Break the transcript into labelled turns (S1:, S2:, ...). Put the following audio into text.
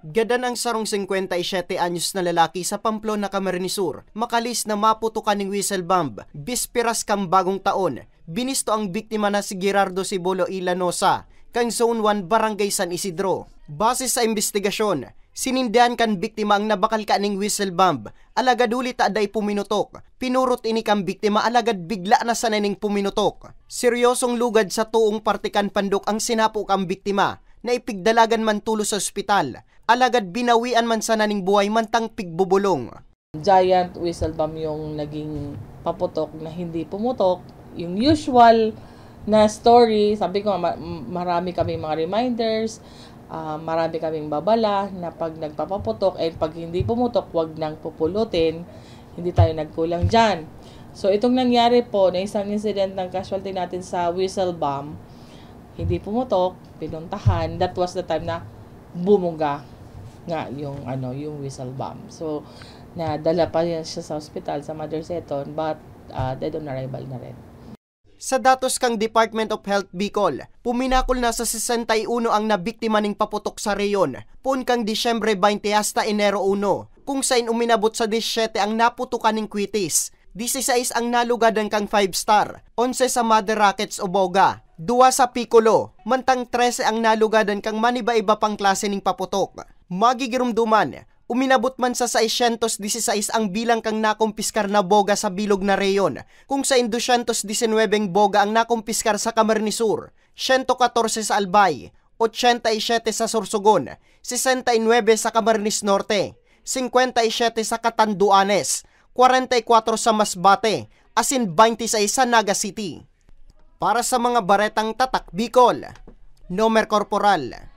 S1: Gadan ang sarong 57 anyos na lalaki sa Pamplona, Camarines Sur, makalis na maputukan ng whistle bomb, bisperas kang bagong taon. Binisto ang biktima na si Gerardo Cibolo Ilanosa, kang Zone 1 Barangay San Isidro. Base sa investigasyon, sinindihan kan biktima ang nabakal ka ng whistle bomb, alagad ulit aday puminutok. Pinurot ini kang biktima alagad bigla na sananing puminutok. Seryosong lugad sa tuong partikan pandok ang sinapo kang biktima, na ipigdalagan man tulo sa ospital. Alagad binawian man sana ning buhay mantang pigbubulong.
S2: Giant whistle bomb yung naging paputok na hindi pumutok. Yung usual na story, sabi ko marami kaming mga reminders, marami kaming babala na pag nagpapaputok ay pag hindi pumutok, wag nang pupulutin. Hindi tayo nagkulang dyan. So itong nangyari po na isang incident ng casualty natin sa whistle bomb, hindi pumutok, pinuntahan, that was the time na bumuga nga yung whistle bomb. So nadala pa yan siya sa hospital sa Mother Seton, but dead on arrival na rin.
S1: Sa datos kang Department of Health Bicol, puminakol na sa 61 ang nabiktima ning paputok sa reyon, pun kang Disyembre 20 hasta Enero 1, kung saan uminabot sa 17 ang naputukan ning kwitis, 16 ang nalugadan kang 5-star, 11 sa Mother Rackets o Boga, 2 sa Piccolo, mantang 13 ang nalugadan kang maniba-iba pang klase ning paputok. Magigirumduman, uminabot man sa 616 ang bilang kang nakumpiskar na boga sa bilog na reyon, kung sa 219 boga ang nakumpiskar sa Camarines Sur, 114 sa Albay, 87 sa Sorsogon, 69 sa Camarines Norte, 57 sa Catanduanes, 44 sa Masbate, asin 26 sa Naga City. Para sa mga baretang tatak Bicol, Nomer Corporal